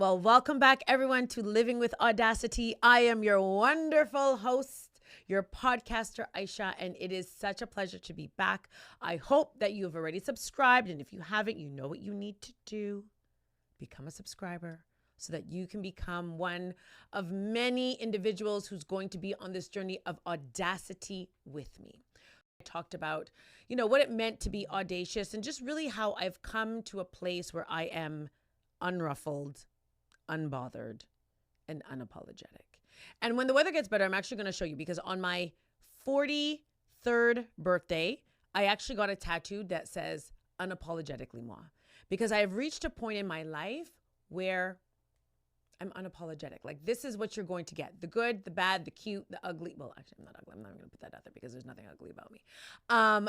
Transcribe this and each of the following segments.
Well, welcome back, everyone, to Living with Audacity. I am your wonderful host, your podcaster, Aisha, and it is such a pleasure to be back. I hope that you have already subscribed, and if you haven't, you know what you need to do. Become a subscriber so that you can become one of many individuals who's going to be on this journey of audacity with me. I talked about, what it meant to be audacious and just really how I've come to a place where I am unruffled, unbothered, and unapologetic. And when the weather gets better, I'm actually going to show you, because on my 43rd birthday, I actually got a tattoo that says unapologetically moi, because I have reached a point in my life where I'm unapologetic. Like, this is what you're going to get: the good, the bad, the cute, the ugly. Well, actually, I'm not ugly. I'm not going to put that out there because there's nothing ugly about me.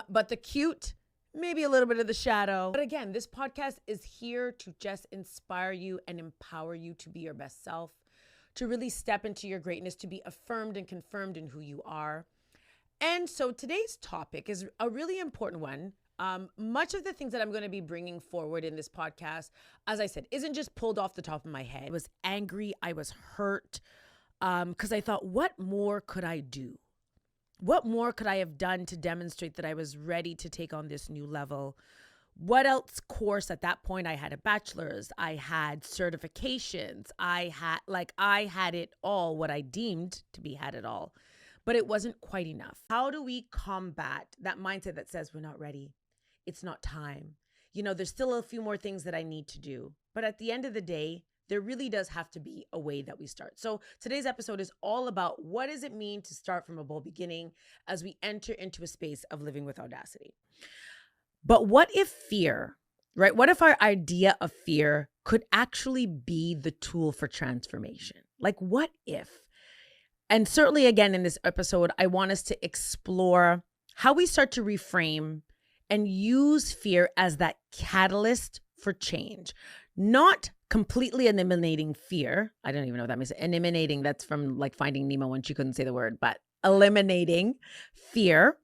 But the cute, maybe a little bit of the shadow. But again, this podcast is here to just inspire you and empower you to be your best self, to really step into your greatness, to be affirmed and confirmed in who you are. And so today's topic is a really important one. Much of the things that I'm going to be bringing forward in this podcast, as I said, isn't just pulled off the top of my head. I was angry. I was hurt because I thought, what more could I do? What more could I have done to demonstrate that I was ready to take on this new level? What else course at that point? I had a bachelor's, I had certifications, I had it all, what I deemed to be had it all, but it wasn't quite enough. How do we combat that mindset that says we're not ready? It's not time. There's still a few more things that I need to do. But at the end of the day, there really does have to be a way that we start. So today's episode is all about what does it mean to start from a bold beginning as we enter into a space of living with audacity. But what if fear, right? What if our idea of fear could actually be the tool for transformation? Like, what if? And certainly, again, in this episode, I want us to explore how we start to reframe and use fear as that catalyst for change. Not completely eliminating fear. I don't even know what that means. Eliminating, that's from like Finding Nemo when she couldn't say the word, but eliminating fear.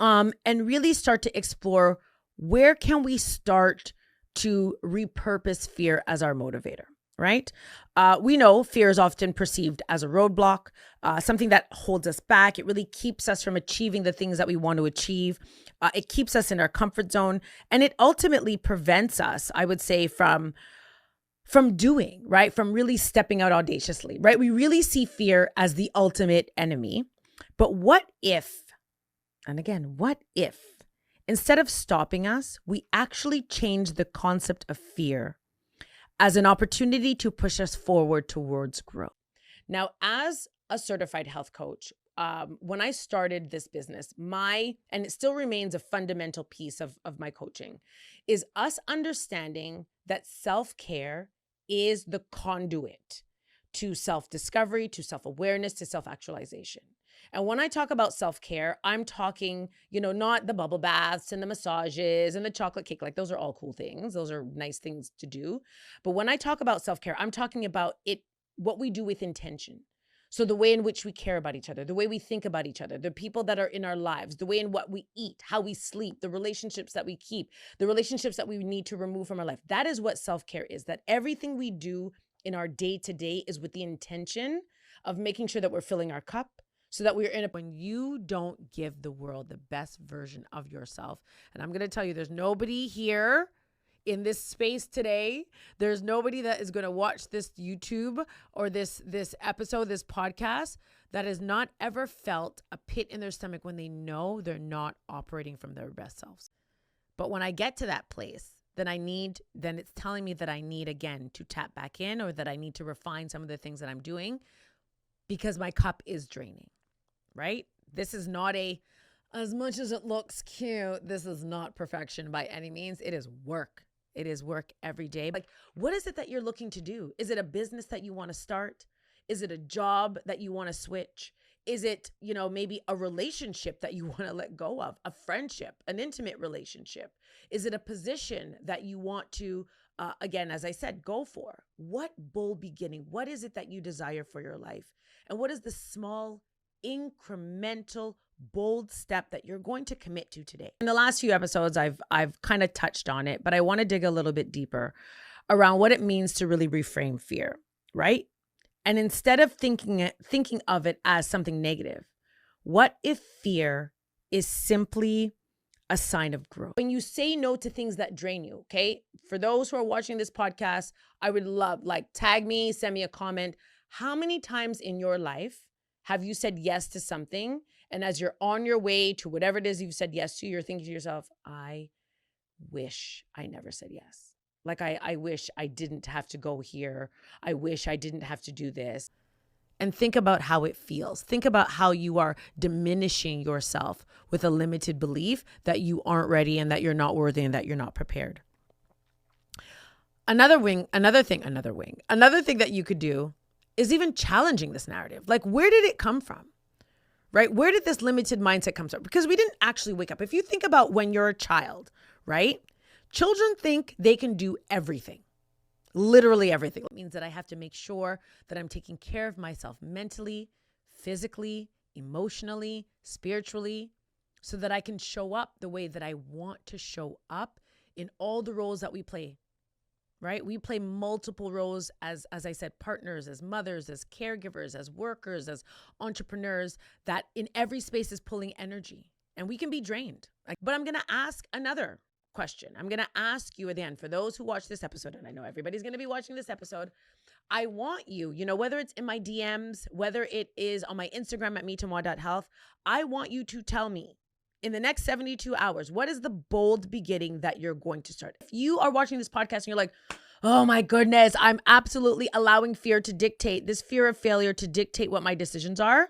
And really start to explore, where can we start to repurpose fear as our motivator, right? We know fear is often perceived as a roadblock, something that holds us back. It really keeps us from achieving the things that we want to achieve. It keeps us in our comfort zone, and it ultimately prevents us, I would say, from doing, right? From really stepping out audaciously, right? We really see fear as the ultimate enemy. But what if, and again, what if instead of stopping us, we actually change the concept of fear as an opportunity to push us forward towards growth? Now, as a certified health coach, when I started this business, and it still remains a fundamental piece of my coaching, is us understanding that self-care is the conduit to self-discovery, to self-awareness, to self-actualization. And when I talk about self-care, I'm talking, not the bubble baths and the massages and the chocolate cake. Like, those are all cool things. Those are nice things to do. But when I talk about self-care, I'm talking about what we do with intention. So the way in which we care about each other, the way we think about each other, the people that are in our lives, the way in what we eat, how we sleep, the relationships that we keep, the relationships that we need to remove from our life. That is what self-care is. That everything we do in our day-to-day is with the intention of making sure that we're filling our cup, so that we're when you don't give the world the best version of yourself. And I'm going to tell you, there's nobody here in this space today. There's nobody that is going to watch this YouTube or this episode, this podcast, that has not ever felt a pit in their stomach when they know they're not operating from their best selves. But when I get to that place, then it's telling me that I need, again, to tap back in, or that I need to refine some of the things that I'm doing, because my cup is draining, right? This is not as much as it looks cute, this is not perfection by any means. It is work. It is work every day. Like, what is it that you're looking to do? Is it a business that you want to start? Is it a job that you want to switch? Is it, maybe a relationship that you want to let go of, a friendship, an intimate relationship? Is it a position that you want to, again, as I said, go for? What bold beginning? What is it that you desire for your life? And what is the small, incremental, bold step that you're going to commit to today? In the last few episodes, I've kind of touched on it, but I want to dig a little bit deeper. around what it means to really reframe fear, right? And instead of thinking of it as something negative, what if fear is simply a sign of growth? When you say no to things that drain you, okay? For those who are watching this podcast, I would love, tag me, send me a comment. How many times in your life have you said yes to something, and as you're on your way to whatever it is you've said yes to, you're thinking to yourself, I wish I never said yes. I wish I didn't have to go here. I wish I didn't have to do this. And think about how it feels. Think about how you are diminishing yourself with a limited belief that you aren't ready and that you're not worthy and that you're not prepared. Another thing that you could do is even challenging this narrative. Where did it come from? Right? Where did this limited mindset come from? Because we didn't actually wake up. If you think about when you're a child, right? Children think they can do everything. Literally everything. It means that I have to make sure that I'm taking care of myself mentally, physically, emotionally, spiritually, so that I can show up the way that I want to show up in all the roles that we play, right? We play multiple roles as I said, partners, as mothers, as caregivers, as workers, as entrepreneurs, that in every space is pulling energy, and we can be drained. But I'm going to ask another question. I'm going to ask you at the end, for those who watch this episode, and I know everybody's going to be watching this episode, I want you, whether it's in my DMs, whether it is on my Instagram at meetomoa.health, I want you to tell me in the next 72 hours, what is the bold beginning that you're going to start? If you are watching this podcast and you're like, oh my goodness, I'm absolutely allowing fear to dictate, this fear of failure to dictate what my decisions are,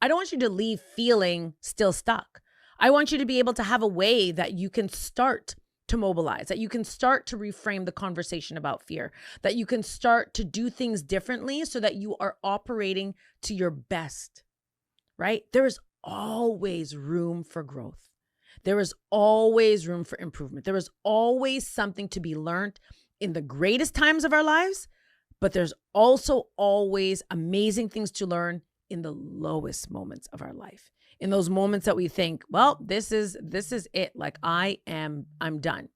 I don't want you to leave feeling still stuck. I want you to be able to have a way that you can start to mobilize, that you can start to reframe the conversation about fear, that you can start to do things differently so that you are operating to your best, right? There is always room for growth. There is always room for improvement. There is always something to be learned in the greatest times of our lives, but there's also always amazing things to learn in the lowest moments of our life. In those moments that we think, well, this is it. I'm done.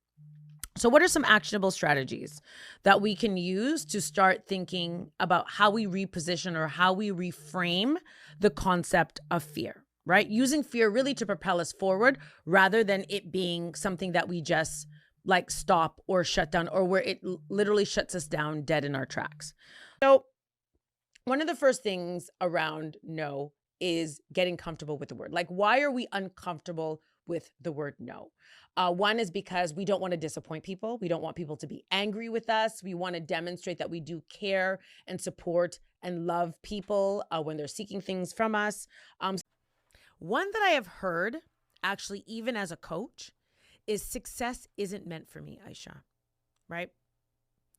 So what are some actionable strategies that we can use to start thinking about how we reposition or how we reframe the concept of fear, right? Using fear really to propel us forward rather than it being something that we just stop or shut down, or where it literally shuts us down dead in our tracks. So one of the first things around no is getting comfortable with the word. Why are we uncomfortable with the word no? One is because we don't want to disappoint people. We don't want people to be angry with us. We want to demonstrate that we do care and support and love people when they're seeking things from us. One that I have heard, actually, even as a coach, is success isn't meant for me, Aisha, right?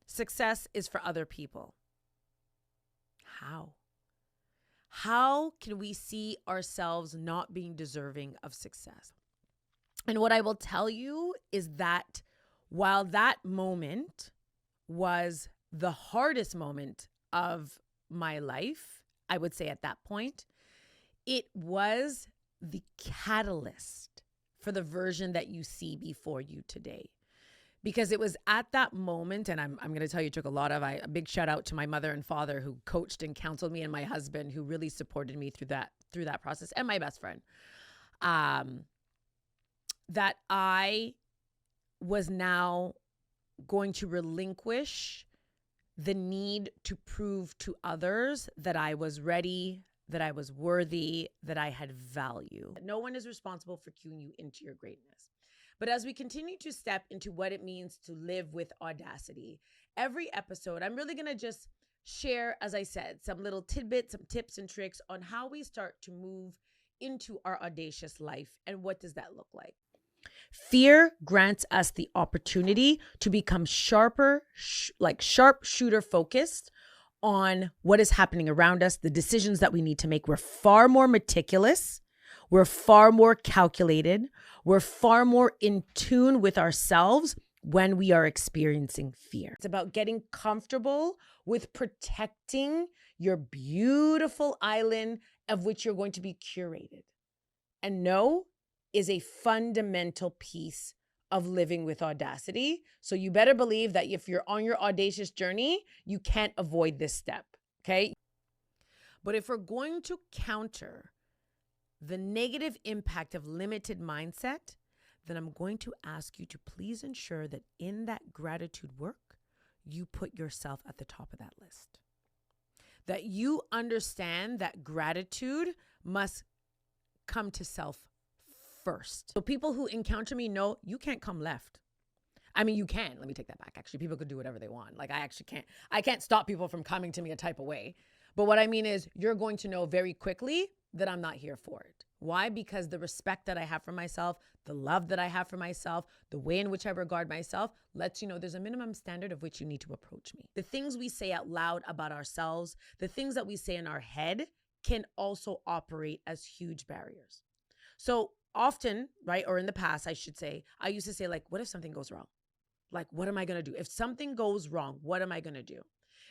Success is for other people. How? How can we see ourselves not being deserving of success? And what I will tell you is that while that moment was the hardest moment of my life, I would say at that point, it was the catalyst for the version that you see before you today. Because it was at that moment, and I'm going to tell you, it took a big shout out to my mother and father who coached and counseled me, and my husband who really supported me through that process, and my best friend, that I was now going to relinquish the need to prove to others that I was ready, that I was worthy, that I had value. No one is responsible for cueing you into your greatness. But as we continue to step into what it means to live with audacity, every episode, I'm really going to just share, as I said, some little tidbits, some tips and tricks on how we start to move into our audacious life and what does that look like. Fear grants us the opportunity to become sharper, sharpshooter focused on what is happening around us, the decisions that we need to make. We're far more meticulous. We're far more calculated. We're far more in tune with ourselves when we are experiencing fear. It's about getting comfortable with protecting your beautiful island of which you're going to be curated. And no is a fundamental piece of living with audacity. So you better believe that if you're on your audacious journey, you can't avoid this step, okay? But if we're going to counter the negative impact of limited mindset, then I'm going to ask you to please ensure that in that gratitude work, you put yourself at the top of that list. That you understand that gratitude must come to self first. So people who encounter me know you can't come left. I mean, you can. Let me take that back. Actually, people could do whatever they want. Like I can't stop people from coming to me a type of way. But what I mean is you're going to know very quickly that I'm not here for it. Why? Because the respect that I have for myself, the love that I have for myself, the way in which I regard myself lets you know there's a minimum standard of which you need to approach me. The things we say out loud about ourselves, the things that we say in our head can also operate as huge barriers. So often, right, or in the past, I should say, I used to say like, what if something goes wrong? Like, what am I going to do? If something goes wrong, what am I going to do?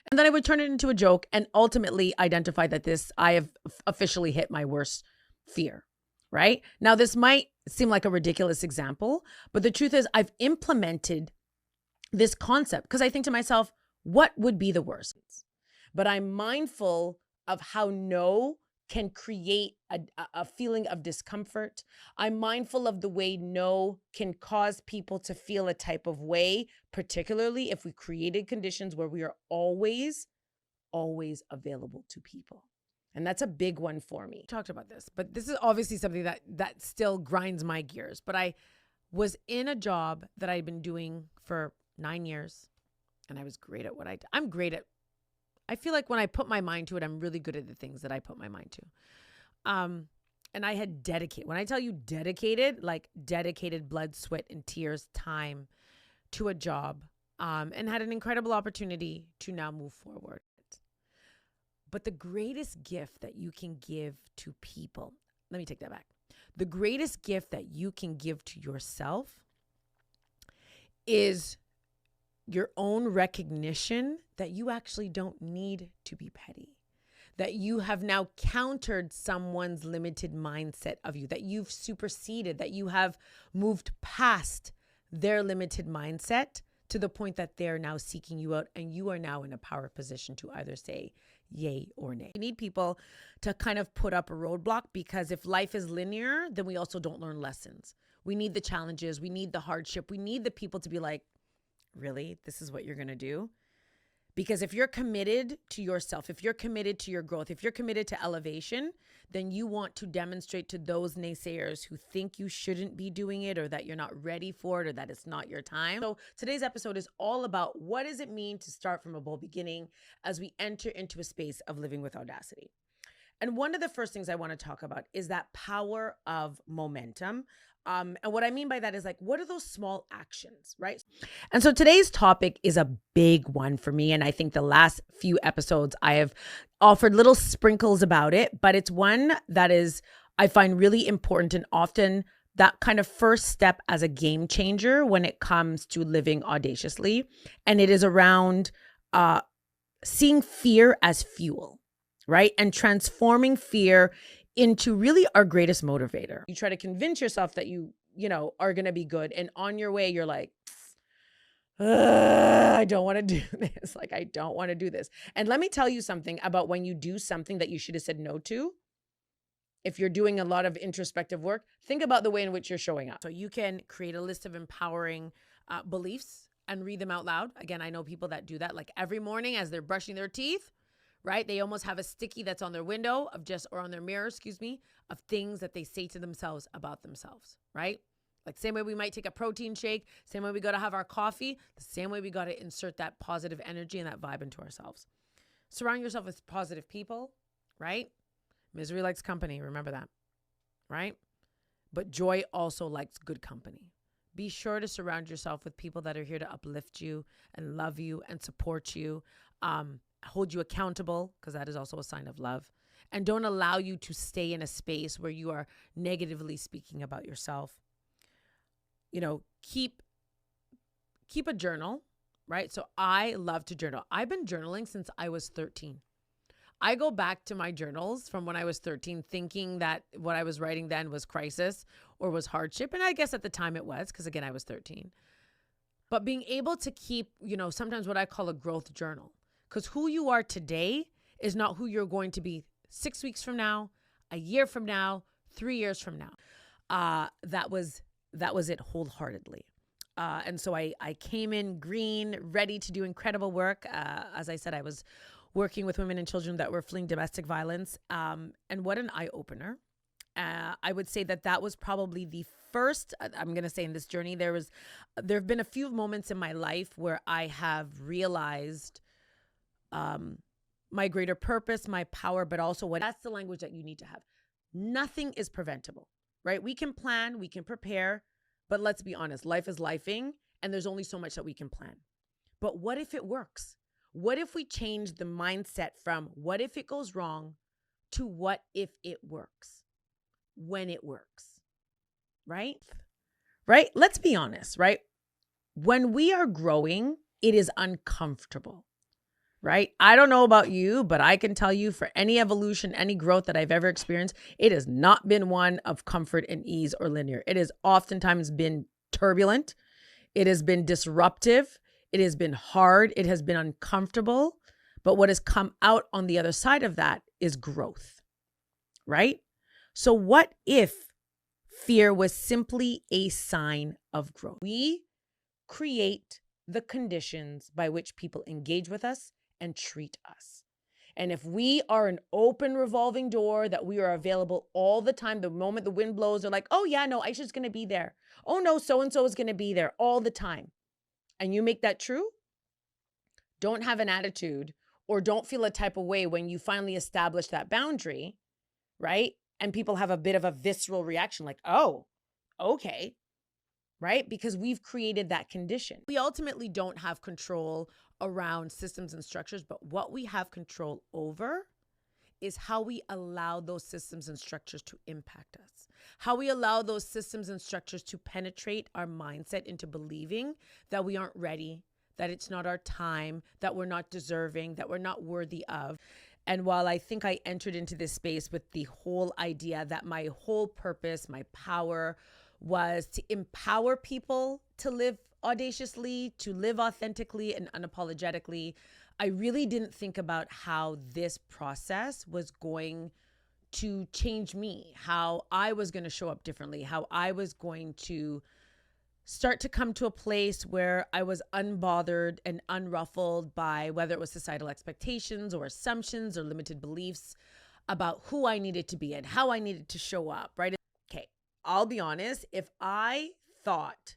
And then I would turn it into a joke and ultimately identify that I have officially hit my worst fear, right? Now, this might seem like a ridiculous example, but the truth is I've implemented this concept because I think to myself, what would be the worst? But I'm mindful of how no can create a feeling of discomfort. I'm mindful of the way no can cause people to feel a type of way, particularly if we created conditions where we are always available to people. And that's a big one for me. Talked about this, but this is obviously something that still grinds my gears. But I was in a job that I'd been doing for 9 years, and I was great at what I'm great at. I feel like when I put my mind to it, I'm really good at the things that I put my mind to. And I had dedicated, when I tell you dedicated, like dedicated blood, sweat, and tears time to a job, and had an incredible opportunity to now move forward. But the greatest gift that you can give to people, let me take that back. The greatest gift that you can give to yourself is your own recognition that you actually don't need to be petty, that you have now countered someone's limited mindset of you, that you've superseded, that you have moved past their limited mindset to the point that they're now seeking you out and you are now in a power position to either say yay or nay. We need people to kind of put up a roadblock because if life is linear, then we also don't learn lessons. We need the challenges. We need the hardship. We need the people to be like, really? This is what you're going to do? Because if you're committed to yourself, if you're committed to your growth, if you're committed to elevation, then you want to demonstrate to those naysayers who think you shouldn't be doing it or that you're not ready for it or that it's not your time. So today's episode is all about what does it mean to start from a bold beginning as we enter into a space of living with audacity. And one of the first things I want to talk about is that power of momentum. And what I mean by that is like, what are those small actions, right? And so today's topic is a big one for me. And I think the last few episodes I have offered little sprinkles about it, but it's one that is, I find really important and often that kind of first step as a game changer when it comes to living audaciously. And it is around seeing fear as fuel, right? And transforming fear into really our greatest motivator. You try to convince yourself that you are going to be good. And on your way, you're like, I don't want to do this. Like, I don't want to do this. And let me tell you something about when you do something that you should have said no to. If you're doing a lot of introspective work, think about the way in which you're showing up. So you can create a list of empowering beliefs and read them out loud. Again, I know people that do that like every morning as they're brushing their teeth. Right? They almost have a sticky that's on their window or on their mirror, of things that they say to themselves about themselves, right? Like same way we might take a protein shake, same way we got to have our coffee, the same way we got to insert that positive energy and that vibe into ourselves. Surround yourself with positive people, right? Misery likes company. Remember that, right? But joy also likes good company. Be sure to surround yourself with people that are here to uplift you and love you and support you, hold you accountable, because that is also a sign of love, and don't allow you to stay in a space where you are negatively speaking about yourself. Keep a journal, right? So I love to journal. I've been journaling since I was 13. I go back to my journals from when I was 13 thinking that what I was writing then was crisis or was hardship. And I guess at the time it was, because again, I was 13. But being able to keep, sometimes what I call a growth journal, because who you are today is not who you're going to be 6 weeks from now, a year from now, 3 years from now. That was it wholeheartedly. And so I came in green, ready to do incredible work. As I said, I was working with women and children that were fleeing domestic violence. And what an eye-opener. I would say that was probably the first, I'm going to say in this journey, there have been a few moments in my life where I have realized my greater purpose, my power, but also that's the language that you need to have. Nothing is preventable, right? We can plan, we can prepare, but let's be honest, life is lifing and there's only so much that we can plan. But what if it works? What if we change the mindset from what if it goes wrong to what if it works when it works, right? Right? Let's be honest, right? When we are growing, it is uncomfortable, right? I don't know about you, but I can tell you for any evolution, any growth that I've ever experienced, it has not been one of comfort and ease or linear. It has oftentimes been turbulent. It has been disruptive. It has been hard. It has been uncomfortable. But what has come out on the other side of that is growth, right? So what if fear was simply a sign of growth? We create the conditions by which people engage with us and treat us. And if we are an open revolving door that we are available all the time, the moment the wind blows, they're like, oh yeah, no, Aisha's going to be there. Oh no, so-and-so is going to be there all the time. And you make that true, don't have an attitude or don't feel a type of way when you finally establish that boundary, right? And people have a bit of a visceral reaction like, oh, okay, right? Because we've created that condition. We ultimately don't have control around systems and structures, but what we have control over is how we allow those systems and structures to impact us, how we allow those systems and structures to penetrate our mindset into believing that we aren't ready, that it's not our time, that we're not deserving, that we're not worthy of. And while I think I entered into this space with the whole idea that my whole purpose, my power was to empower people to live audaciously, to live authentically and unapologetically, I really didn't think about how this process was going to change me, how I was going to show up differently, how I was going to start to come to a place where I was unbothered and unruffled by whether it was societal expectations or assumptions or limited beliefs about who I needed to be and how I needed to show up, right? Okay, I'll be honest, if I thought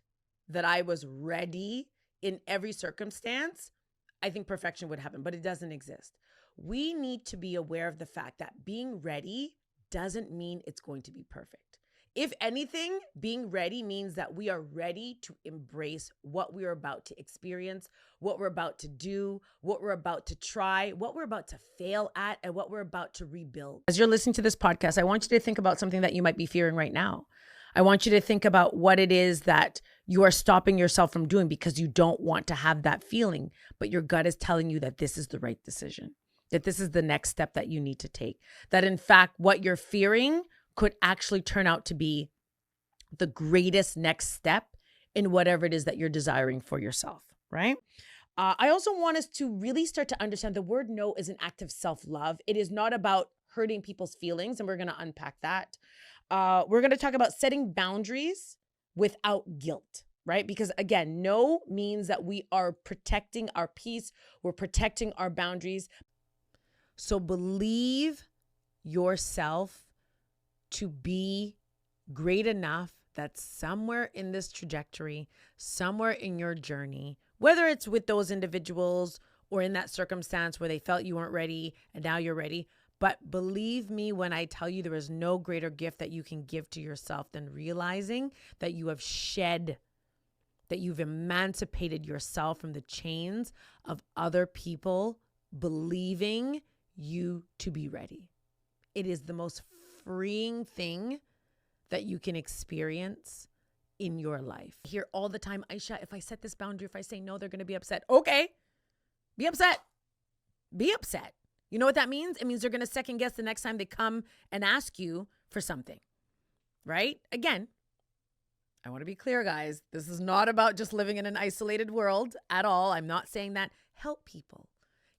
that I was ready in every circumstance, I think perfection would happen, but it doesn't exist. We need to be aware of the fact that being ready doesn't mean it's going to be perfect. If anything, being ready means that we are ready to embrace what we are about to experience, what we're about to do, what we're about to try, what we're about to fail at, and what we're about to rebuild. As you're listening to this podcast, I want you to think about something that you might be fearing right now. I want you to think about what it is that you are stopping yourself from doing because you don't want to have that feeling, but your gut is telling you that this is the right decision, that this is the next step that you need to take, that in fact, what you're fearing could actually turn out to be the greatest next step in whatever it is that you're desiring for yourself, right? I also want us to really start to understand the word no is an act of self-love. It is not about hurting people's feelings, and we're going to unpack that. We're going to talk about setting boundaries without guilt, right? Because again, no means that we are protecting our peace. We're protecting our boundaries. So believe yourself to be great enough that somewhere in this trajectory, somewhere in your journey, whether it's with those individuals or in that circumstance where they felt you weren't ready and now you're ready, but believe me when I tell you there is no greater gift that you can give to yourself than realizing that you have shed, that you've emancipated yourself from the chains of other people believing you to be ready. It is the most freeing thing that you can experience in your life. I hear all the time, Aisha, if I set this boundary, if I say no, they're going to be upset. Okay, be upset. Be upset. You know what that means? It means they're going to second guess the next time they come and ask you for something, right? Again, I want to be clear, guys. This is not about just living in an isolated world at all. I'm not saying that. Help people,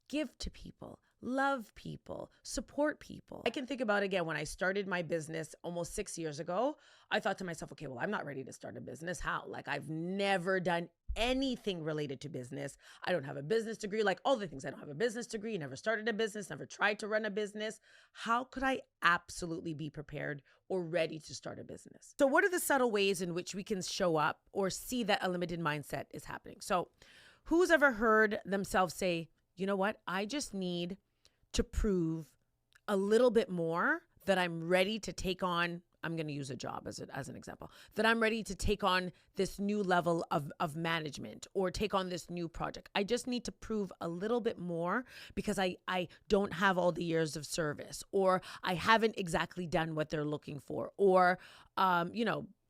give to people, love people, support people. I can think about, again, when I started my business almost 6 years ago, I thought to myself, okay, well, I'm not ready to start a business. How? Like, I've never done anything related to business. I don't have a business degree, like all the things. I don't have a business degree, never started a business, never tried to run a business. How could I absolutely be prepared or ready to start a business? So what are the subtle ways in which we can show up or see that a limited mindset is happening? So who's ever heard themselves say, you know what? I just need to prove a little bit more that I'm ready to take on, I'm going to use a job as an example, that I'm ready to take on this new level of management or take on this new project. I just need to prove a little bit more because I don't have all the years of service, or I haven't exactly done what they're looking for, or,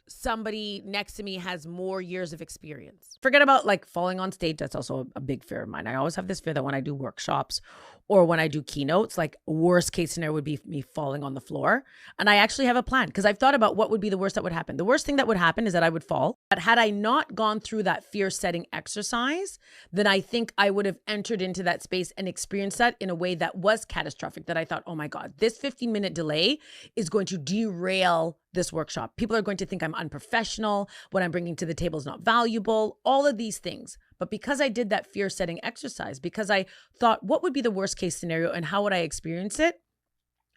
somebody next to me has more years of experience. Forget about like falling on stage. That's also a big fear of mine. I always have this fear that when I do workshops or when I do keynotes, like worst case scenario would be me falling on the floor. And I actually have a plan because I've thought about what would be the worst that would happen. The worst thing that would happen is that I would fall. But had I not gone through that fear setting exercise, then I think I would have entered into that space and experienced that in a way that was catastrophic, that I thought, oh my God, this 15-minute delay is going to derail this workshop. People are going to think I'm unprofessional. What I'm bringing to the table is not valuable, all of these things. But because I did that fear setting exercise, because I thought, what would be the worst case scenario and how would I experience it?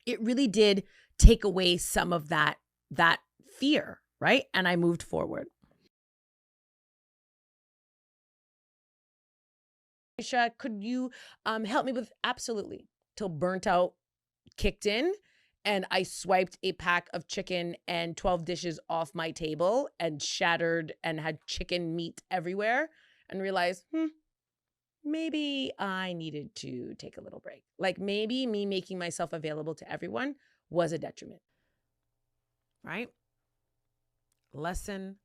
It really did take away some of that fear, right? And I moved forward. Aisha, could you help me with? Absolutely. Till burnt out kicked in and I swiped a pack of chicken and 12 dishes off my table and shattered and had chicken meat everywhere and realized, maybe I needed to take a little break. Like maybe me making myself available to everyone was a detriment, right? Lesson.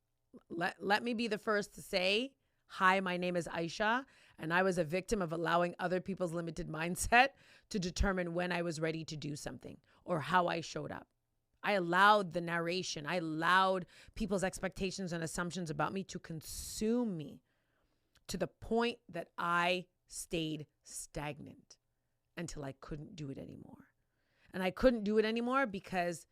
Let me be the first to say, hi, my name is Aisha, and I was a victim of allowing other people's limited mindset to determine when I was ready to do something or how I showed up. I allowed the narration. I allowed people's expectations and assumptions about me to consume me to the point that I stayed stagnant until I couldn't do it anymore. And I couldn't do it anymore because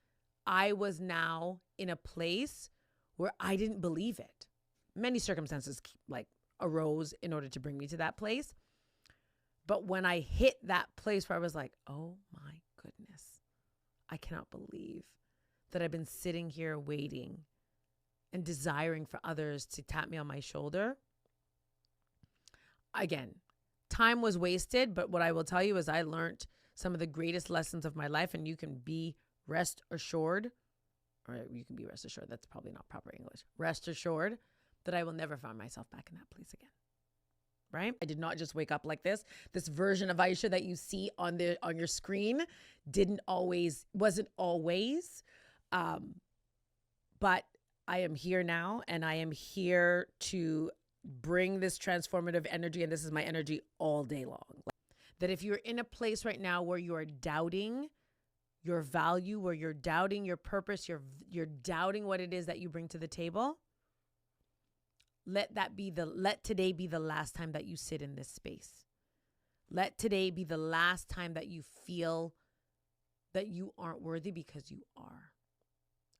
I was now in a place where I didn't believe it. Many circumstances like arose in order to bring me to that place. But when I hit that place where I was like, oh my goodness, I cannot believe that I've been sitting here waiting and desiring for others to tap me on my shoulder. Again, time was wasted, but what I will tell you is I learned some of the greatest lessons of my life, and you can be rest assured, or you can be rest assured, that's probably not proper English, rest assured that I will never find myself back in that place again, right? I did not just wake up like this. This version of Aisha that you see on your screen wasn't always, but I am here now, and I am here to bring this transformative energy, and this is my energy all day long. That if you're in a place right now where you are doubting your value, where you're doubting your purpose, you're doubting what it is that you bring to the table, let today be the last time that you sit in this space. Let today be the last time that you feel that you aren't worthy, because you are.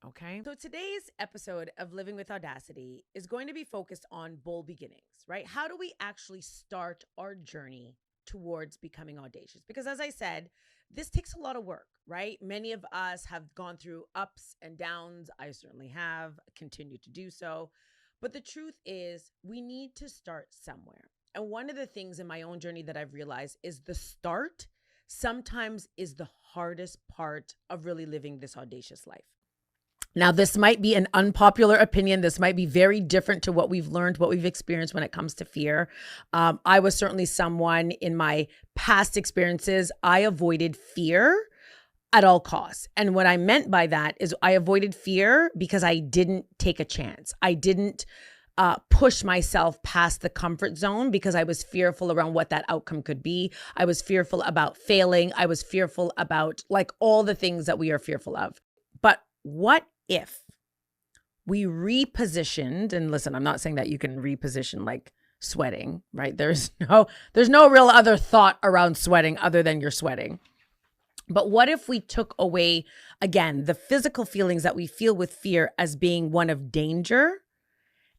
Okay. So today's episode of Living with Audacity is going to be focused on bold beginnings, right? How do we actually start our journey towards becoming audacious? Because as I said, this takes a lot of work, right? Many of us have gone through ups and downs. I certainly have, continue to do so. But the truth is, we need to start somewhere. And one of the things in my own journey that I've realized is the start sometimes is the hardest part of really living this audacious life. Now, this might be an unpopular opinion. This might be very different to what we've learned, what we've experienced when it comes to fear. I was certainly someone in my past experiences, I avoided fear at all costs. And what I meant by that is I avoided fear because I didn't take a chance. I didn't push myself past the comfort zone because I was fearful around what that outcome could be. I was fearful about failing. I was fearful about like all the things that we are fearful of. But what if we repositioned, and listen, I'm not saying that you can reposition like sweating, right? There's no real other thought around sweating other than you're sweating. But what if we took away, again, the physical feelings that we feel with fear as being one of danger,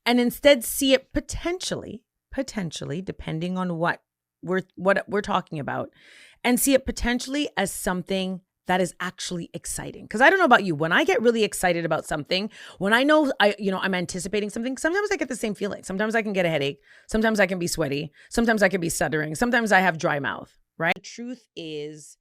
and instead see it potentially, depending on what we're talking about, and see it potentially as something that is actually exciting. Because I don't know about you, when I get really excited about something, when I know I'm anticipating something, sometimes I get the same feeling. Sometimes I can get a headache. Sometimes I can be sweaty. Sometimes I can be stuttering. Sometimes I have dry mouth, right? The truth is,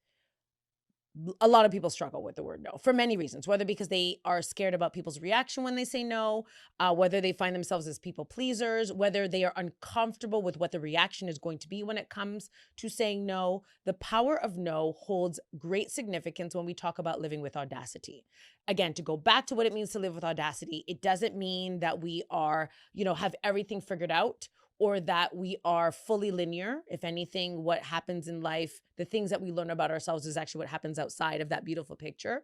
a lot of people struggle with the word no for many reasons, whether because they are scared about people's reaction when they say no, whether they find themselves as people pleasers, whether they are uncomfortable with what the reaction is going to be when it comes to saying no. The power of no holds great significance when we talk about living with audacity. Again, to go back to what it means to live with audacity, it doesn't mean that we are, have everything figured out, or that we are fully linear. If anything, what happens in life, the things that we learn about ourselves is actually what happens outside of that beautiful picture.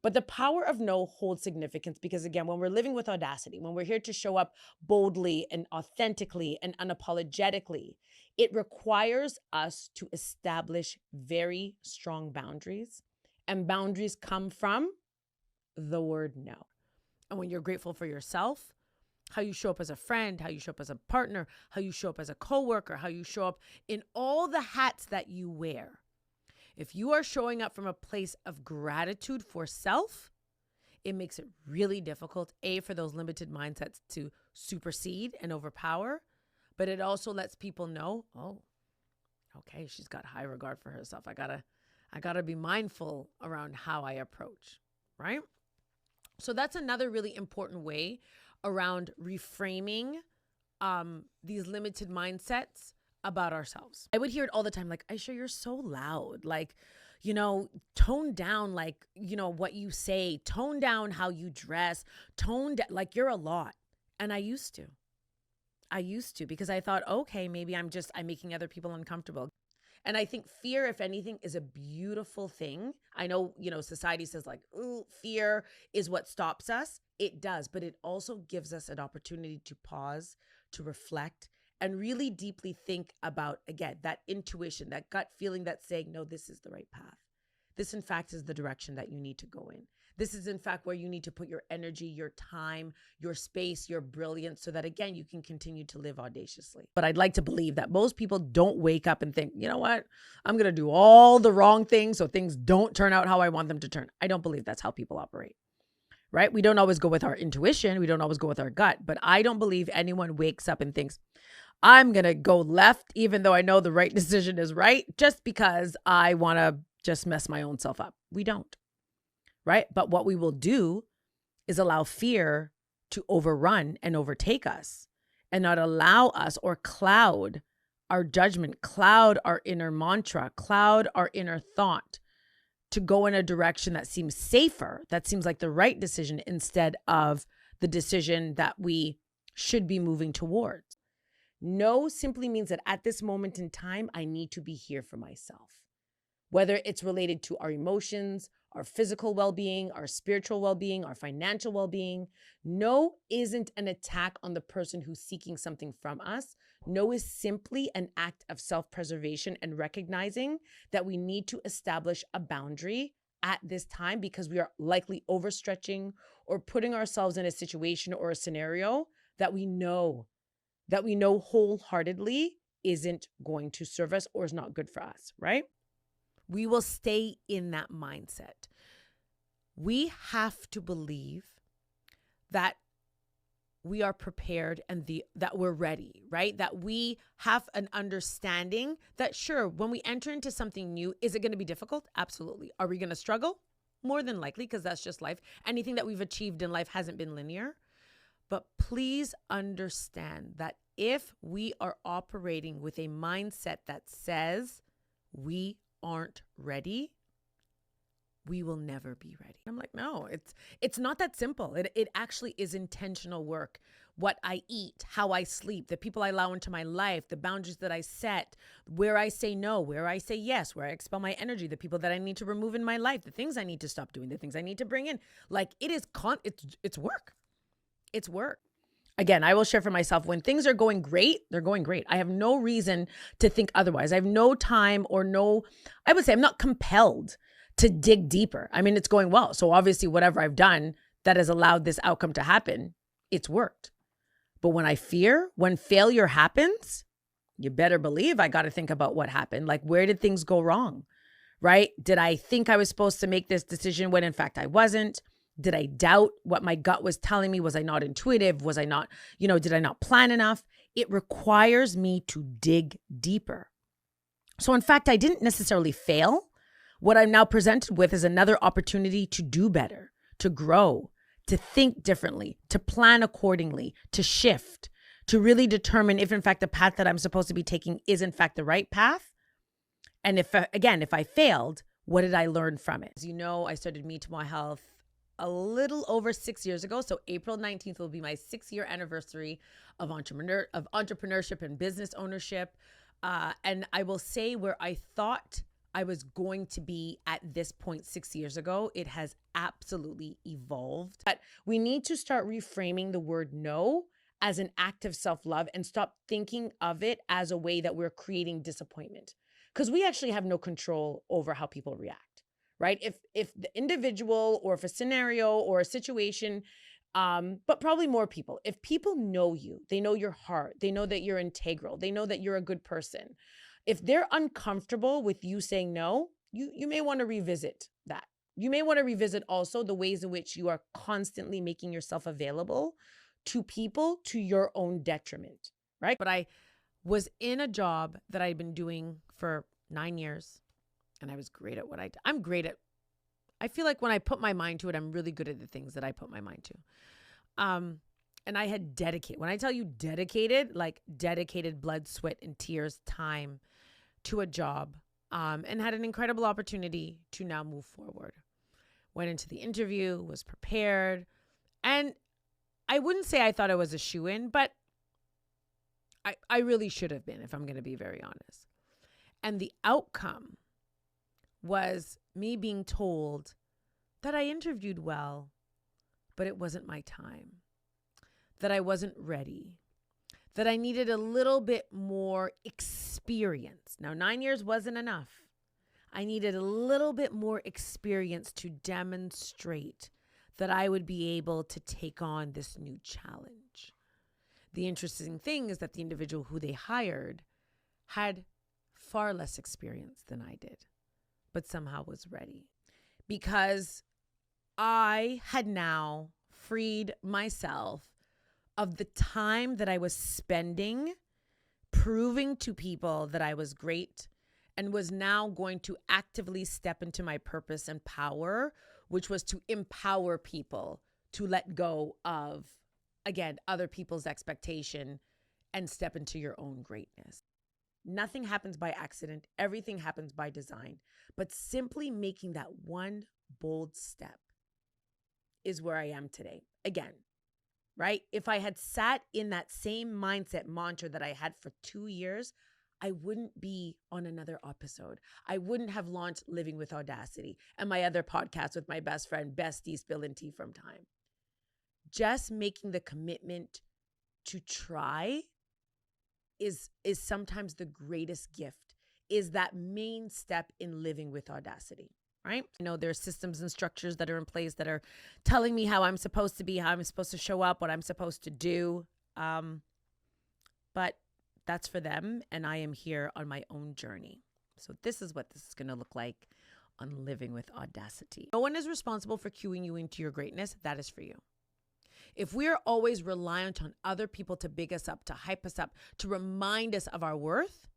But the power of no holds significance because, again, when we're living with audacity, when we're here to show up boldly and authentically and unapologetically, it requires us to establish very strong boundaries. And boundaries come from the word no. And when you're grateful for yourself, how you show up as a friend, how you show up as a partner, how you show up as a coworker, how you show up in all the hats that you wear. If you are showing up from a place of gratitude for self, it makes it really difficult, for those limited mindsets to supersede and overpower, but it also lets people know, oh, okay, she's got high regard for herself. I gotta be mindful around how I approach, right? So that's another really important way around reframing these limited mindsets about ourselves. I would hear it all the time, like, Aisha, you're so loud. Like, tone down, like, what you say, tone down how you dress, like you're a lot. And I used to because I thought, okay, maybe I'm making other people uncomfortable. And I think fear, if anything, is a beautiful thing. I know, society says like, ooh, fear is what stops us. It does, but it also gives us an opportunity to pause, to reflect, and really deeply think about, again, that intuition, that gut feeling that's saying, no, this is the right path. This, in fact, is the direction that you need to go in. This is, in fact, where you need to put your energy, your time, your space, your brilliance, so that, again, you can continue to live audaciously. But I'd like to believe that most people don't wake up and think, you know what, I'm going to do all the wrong things so things don't turn out how I want them to turn. I don't believe that's how people operate, right? We don't always go with our intuition. We don't always go with our gut. But I don't believe anyone wakes up and thinks, I'm going to go left, even though I know the right decision is right, just because I want to just mess my own self up. We don't. Right? But what we will do is allow fear to overrun and overtake us and not allow us, or cloud our judgment, cloud our inner mantra, cloud our inner thought to go in a direction that seems safer, that seems like the right decision instead of the decision that we should be moving towards. No simply means that at this moment in time, I need to be here for myself. Whether it's related to our emotions, our physical well-being, our spiritual well-being, our financial well-being. No isn't an attack on the person who's seeking something from us. No is simply an act of self-preservation and recognizing that we need to establish a boundary at this time because we are likely overstretching or putting ourselves in a situation or a scenario that we know wholeheartedly isn't going to serve us or is not good for us, right? We will stay in that mindset. We have to believe that we are prepared and that we're ready, right? That we have an understanding that, sure, when we enter into something new, is it going to be difficult? Absolutely. Are we going to struggle? More than likely, because that's just life. Anything that we've achieved in life hasn't been linear. But please understand that if we are operating with a mindset that says we aren't ready, we will never be ready. I'm like, no, it's not that simple. It actually is intentional work. What I eat, how I sleep, the people I allow into my life, the boundaries that I set, where I say no, where I say yes, where I expel my energy, the people that I need to remove in my life, the things I need to stop doing, the things I need to bring in. Like it's work. It's work. Again, I will share for myself, when things are going great, they're going great. I have no reason to think otherwise. I have no time I would say I'm not compelled to dig deeper. I mean, it's going well. So obviously whatever I've done that has allowed this outcome to happen, it's worked. But when failure happens, you better believe I got to think about what happened. Like, where did things go wrong, right? Did I think I was supposed to make this decision when in fact I wasn't? Did I doubt what my gut was telling me? Was I not intuitive? Was I not, did I not plan enough? It requires me to dig deeper. So in fact, I didn't necessarily fail. What I'm now presented with is another opportunity to do better, to grow, to think differently, to plan accordingly, to shift, to really determine if in fact the path that I'm supposed to be taking is in fact the right path. And if I failed, what did I learn from it? As you know, I started Me to My Health a little over 6 years ago. So April 19th will be my 6-year anniversary of entrepreneurship and business ownership. And I will say, where I thought I was going to be at this point 6 years ago, it has absolutely evolved. But we need to start reframing the word no as an act of self-love and stop thinking of it as a way that we're creating disappointment, because we actually have no control over how people react, right? If the individual or if a scenario or a situation, but probably more people, if people know you, they know your heart, they know that you're integral, they know that you're a good person. If they're uncomfortable with you saying no, you may want to revisit that. You may want to revisit also the ways in which you are constantly making yourself available to people to your own detriment, right? But I was in a job that I'd been doing for 9 years, and I was great at what I do. I feel like when I put my mind to it, I'm really good at the things that I put my mind to. And I had dedicated, when I tell you dedicated, like dedicated blood, sweat, and tears, time to a job, and had an incredible opportunity to now move forward. Went into the interview, was prepared, and I wouldn't say I thought I was a shoo-in, but I really should have been, if I'm going to be very honest. And the outcome was me being told that I interviewed well, but it wasn't my time, that I wasn't ready, that I needed a little bit more experience. Now, 9 years wasn't enough. I needed a little bit more experience to demonstrate that I would be able to take on this new challenge. The interesting thing is that the individual who they hired had far less experience than I did, but somehow was ready, because I had now freed myself of the time that I was spending proving to people that I was great, and was now going to actively step into my purpose and power, which was to empower people to let go of, again, other people's expectation and step into your own greatness. Nothing happens by accident. Everything happens by design. But simply making that one bold step is where I am today. Again, right? If I had sat in that same mindset mantra that I had for 2 years, I wouldn't be on another episode. I wouldn't have launched Living with Audacity and my other podcast with my best friend, Bestie Spilling Tea from Time. Just making the commitment to try is sometimes the greatest gift, is that main step in living with audacity, right? I know there are systems and structures that are in place that are telling me how I'm supposed to be, how I'm supposed to show up, what I'm supposed to do. But that's for them, and I am here on my own journey. So this is what this is going to look like on Living with Audacity. No one is responsible for cueing you into your greatness. That is for you. If we are always reliant on other people to big us up, to hype us up, to remind us of our worth,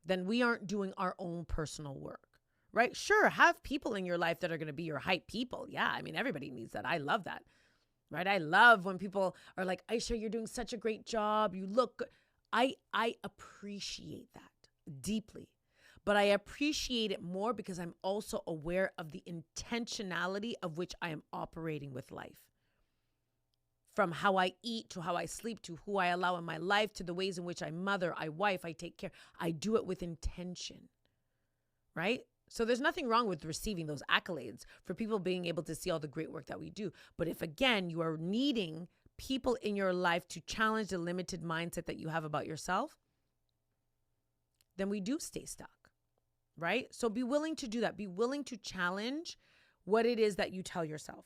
then we aren't doing our own personal work, right? Sure, have people in your life that are going to be your hype people. Yeah, I mean, everybody needs that. I love that, right? I love when people are like, Aisha, you're doing such a great job. You look good. I appreciate that deeply. but I appreciate it more because I'm also aware of the intentionality of which I am operating with life. From how I eat to how I sleep to who I allow in my life to the ways in which I mother, I wife, I take care. I do it with intention, right? So there's nothing wrong with receiving those accolades for people being able to see all the great work that we do. But if, again, you are needing people in your life to challenge the limited mindset that you have about yourself, then we do stay stuck, right? So be willing to do that. Be willing to challenge what it is that you tell yourself.